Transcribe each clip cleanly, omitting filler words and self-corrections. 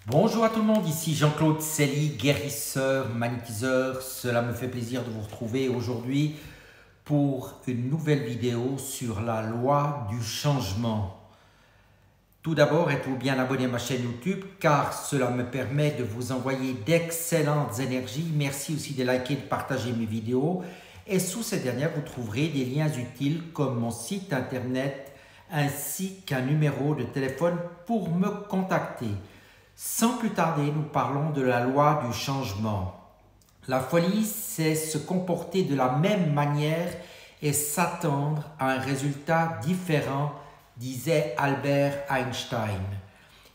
Bonjour à tout le monde, ici Jean-Claude Célie, guérisseur, magnétiseur. Cela me fait plaisir de vous retrouver aujourd'hui pour une nouvelle vidéo sur la loi du changement. Tout d'abord, êtes-vous bien abonné à ma chaîne YouTube car cela me permet de vous envoyer d'excellentes énergies. Merci aussi de liker et de partager mes vidéos. Et sous ces dernières, vous trouverez des liens utiles comme mon site internet ainsi qu'un numéro de téléphone pour me contacter. Sans plus tarder, nous parlons de la loi du changement. La folie, c'est se comporter de la même manière et s'attendre à un résultat différent, disait Albert Einstein.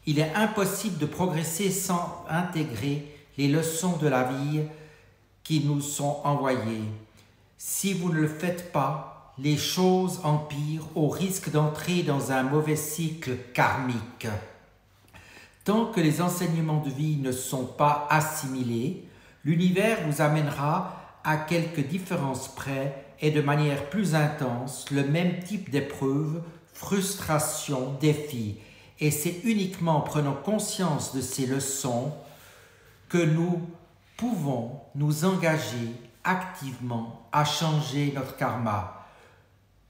Il est impossible de progresser sans intégrer les leçons de la vie qui nous sont envoyées. Si vous ne le faites pas, les choses empirent au risque d'entrer dans un mauvais cycle karmique. Tant que les enseignements de vie ne sont pas assimilés, l'univers vous amènera à quelques différences près et de manière plus intense le même type d'épreuves, frustrations, défis. Et c'est uniquement en prenant conscience de ces leçons que nous pouvons nous engager activement à changer notre karma.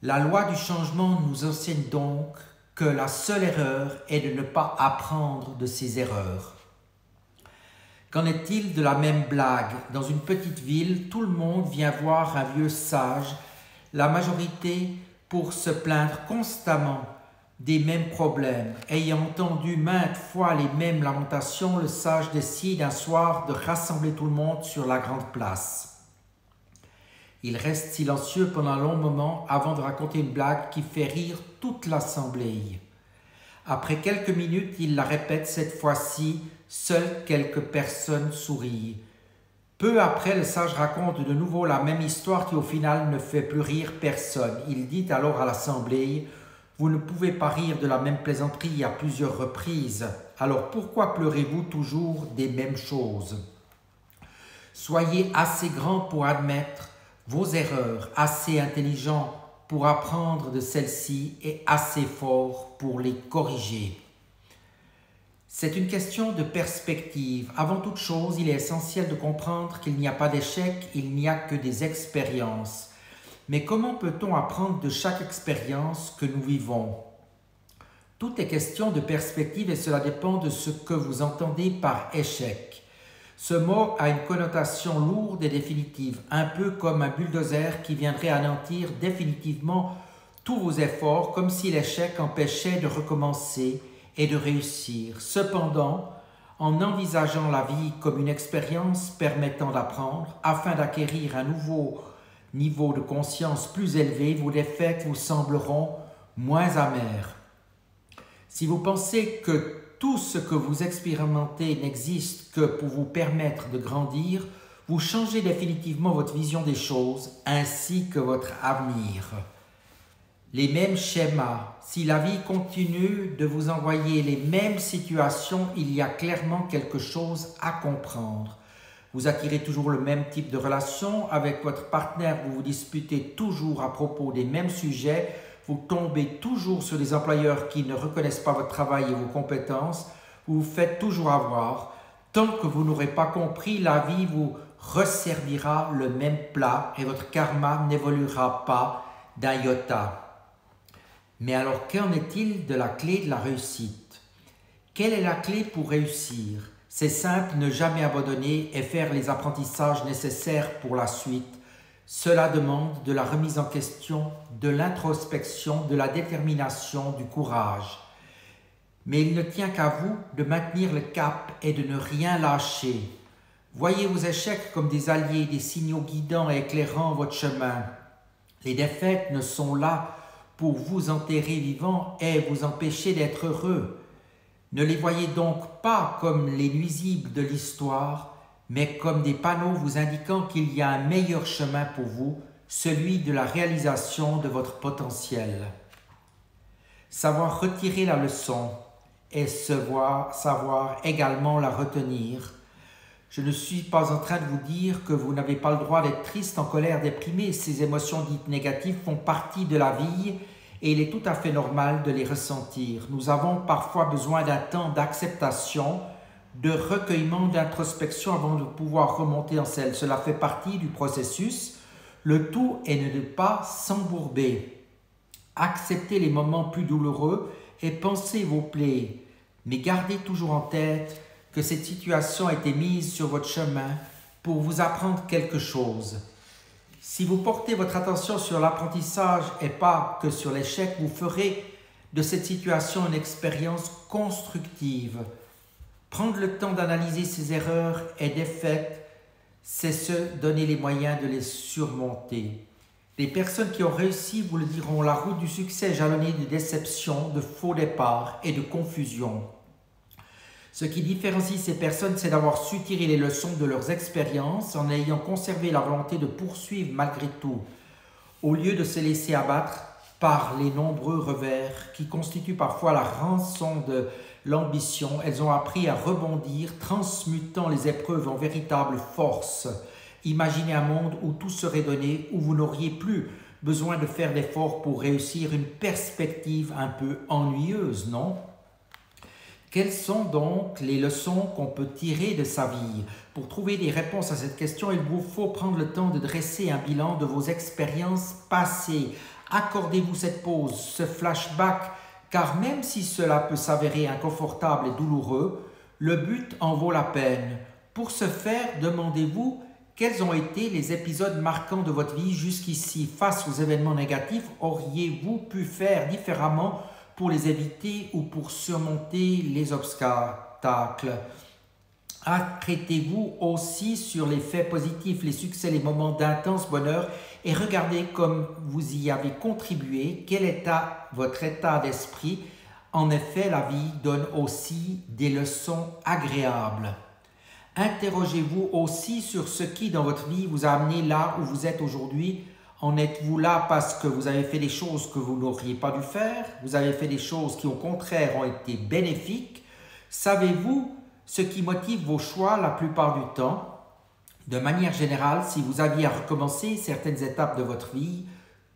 La loi du changement nous enseigne donc que la seule erreur est de ne pas apprendre de ses erreurs. Qu'en est-il de la même blague? Dans une petite ville, tout le monde vient voir un vieux sage, la majorité pour se plaindre constamment des mêmes problèmes. Ayant entendu maintes fois les mêmes lamentations, le sage décide un soir de rassembler tout le monde sur la grande place. Il reste silencieux pendant un long moment avant de raconter une blague qui fait rire toute l'assemblée. Après quelques minutes, il la répète cette fois-ci, seules quelques personnes sourient. Peu après, le sage raconte de nouveau la même histoire qui au final ne fait plus rire personne. Il dit alors à l'assemblée, « Vous ne pouvez pas rire de la même plaisanterie à plusieurs reprises, alors pourquoi pleurez-vous toujours des mêmes choses? Soyez assez grand pour admettre vos erreurs, assez intelligent pour apprendre de celles-ci et assez fort pour les corriger. » C'est une question de perspective. Avant toute chose, il est essentiel de comprendre qu'il n'y a pas d'échec, il n'y a que des expériences. Mais comment peut-on apprendre de chaque expérience que nous vivons? Tout est question de perspective et cela dépend de ce que vous entendez par échec. Ce mot a une connotation lourde et définitive, un peu comme un bulldozer qui viendrait anéantir définitivement tous vos efforts, comme si l'échec empêchait de recommencer et de réussir. Cependant, en envisageant la vie comme une expérience permettant d'apprendre, afin d'acquérir un nouveau niveau de conscience plus élevé, vos défaites vous sembleront moins amères. Si vous pensez que tout ce que vous expérimentez n'existe que pour vous permettre de grandir, vous changez définitivement votre vision des choses ainsi que votre avenir. Les mêmes schémas, si la vie continue de vous envoyer les mêmes situations, il y a clairement quelque chose à comprendre. Vous attirez toujours le même type de relation avec votre partenaire, vous vous disputez toujours à propos des mêmes sujets, vous tombez toujours sur des employeurs qui ne reconnaissent pas votre travail et vos compétences, vous vous faites toujours avoir. Tant que vous n'aurez pas compris, la vie vous resservira le même plat et votre karma n'évoluera pas d'un iota. Mais alors, qu'en est-il de la clé de la réussite? Quelle est la clé pour réussir? C'est simple, ne jamais abandonner et faire les apprentissages nécessaires pour la suite. Cela demande de la remise en question, de l'introspection, de la détermination, du courage. Mais il ne tient qu'à vous de maintenir le cap et de ne rien lâcher. Voyez vos échecs comme des alliés, des signaux guidants et éclairant votre chemin. Les défaites ne sont là pour vous enterrer vivant et vous empêcher d'être heureux. Ne les voyez donc pas comme les nuisibles de l'histoire, mais comme des panneaux vous indiquant qu'il y a un meilleur chemin pour vous, celui de la réalisation de votre potentiel. Savoir retirer la leçon et savoir également la retenir. Je ne suis pas en train de vous dire que vous n'avez pas le droit d'être triste, en colère, déprimé. Ces émotions dites négatives font partie de la vie et il est tout à fait normal de les ressentir. Nous avons parfois besoin d'un temps d'acceptation de recueillement, d'introspection avant de pouvoir remonter en selle. Cela fait partie du processus. Le tout est de ne pas s'embourber. Acceptez les moments plus douloureux et pensez vos plaies. Mais gardez toujours en tête que cette situation a été mise sur votre chemin pour vous apprendre quelque chose. Si vous portez votre attention sur l'apprentissage et pas que sur l'échec, vous ferez de cette situation une expérience constructive. Prendre le temps d'analyser ses erreurs et défaites, c'est se donner les moyens de les surmonter. Les personnes qui ont réussi vous le diront, la route du succès est jalonnée de déceptions, de faux départs et de confusion. Ce qui différencie ces personnes, c'est d'avoir su tirer les leçons de leurs expériences en ayant conservé la volonté de poursuivre malgré tout, au lieu de se laisser abattre par les nombreux revers qui constituent parfois la rançon de l'ambition. Elles ont appris à rebondir, transmutant les épreuves en véritable force. Imaginez un monde où tout serait donné, où vous n'auriez plus besoin de faire d'efforts pour réussir, une perspective un peu ennuyeuse, non ? Quelles sont donc les leçons qu'on peut tirer de sa vie? Pour trouver des réponses à cette question, il vous faut prendre le temps de dresser un bilan de vos expériences passées. Accordez-vous cette pause, ce flashback, car même si cela peut s'avérer inconfortable et douloureux, le but en vaut la peine. Pour ce faire, demandez-vous quels ont été les épisodes marquants de votre vie jusqu'ici. Face aux événements négatifs, auriez-vous pu faire différemment pour les éviter ou pour surmonter les obstacles? Arrêtez-vous aussi sur les faits positifs, les succès, les moments d'intense bonheur et regardez comme vous y avez contribué, quel est votre état d'esprit. En effet, la vie donne aussi des leçons agréables. Interrogez-vous aussi sur ce qui dans votre vie vous a amené là où vous êtes aujourd'hui. En êtes-vous là parce que vous avez fait des choses que vous n'auriez pas dû faire? Vous avez fait des choses qui au contraire ont été bénéfiques? Savez-vous ce qui motive vos choix la plupart du temps? De manière générale, si vous aviez à recommencer certaines étapes de votre vie,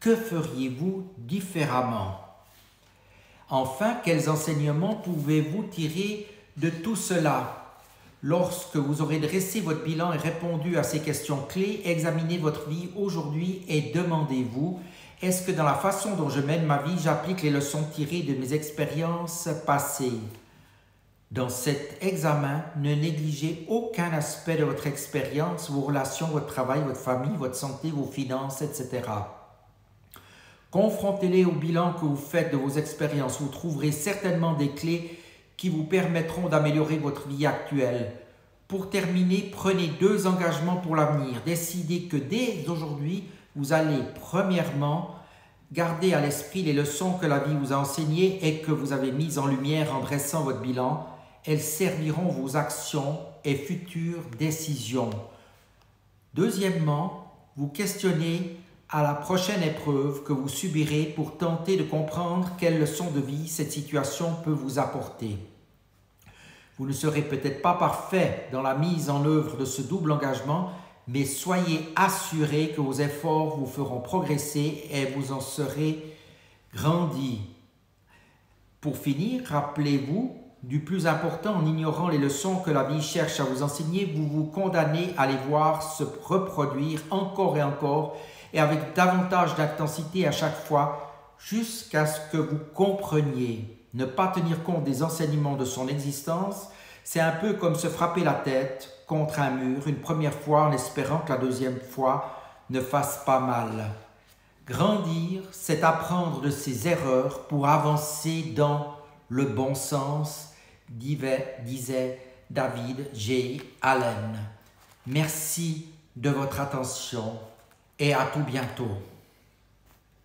que feriez-vous différemment? Enfin, quels enseignements pouvez-vous tirer de tout cela? Lorsque vous aurez dressé votre bilan et répondu à ces questions clés, examinez votre vie aujourd'hui et demandez-vous, est-ce que dans la façon dont je mène ma vie, j'applique les leçons tirées de mes expériences passées? Dans cet examen, ne négligez aucun aspect de votre expérience, vos relations, votre travail, votre famille, votre santé, vos finances, etc. Confrontez-les au bilan que vous faites de vos expériences. Vous trouverez certainement des clés qui vous permettront d'améliorer votre vie actuelle. Pour terminer, prenez 2 engagements pour l'avenir. Décidez que dès aujourd'hui, vous allez premièrement garder à l'esprit les leçons que la vie vous a enseignées et que vous avez mises en lumière en dressant votre bilan. Elles serviront vos actions et futures décisions. Deuxièmement, vous questionnez à la prochaine épreuve que vous subirez pour tenter de comprendre quelle leçon de vie cette situation peut vous apporter. Vous ne serez peut-être pas parfait dans la mise en œuvre de ce double engagement, mais soyez assurés que vos efforts vous feront progresser et vous en serez grandis. Pour finir, rappelez-vous du plus important en ignorant les leçons que la vie cherche à vous enseigner, vous vous condamnez à les voir se reproduire encore et encore et avec davantage d'intensité à chaque fois jusqu'à ce que vous compreniez. Ne pas tenir compte des enseignements de son existence, c'est un peu comme se frapper la tête contre un mur une première fois en espérant que la deuxième fois ne fasse pas mal. Grandir, c'est apprendre de ses erreurs pour avancer dans le bon sens, disait David J. Allen. Merci de votre attention et à tout bientôt.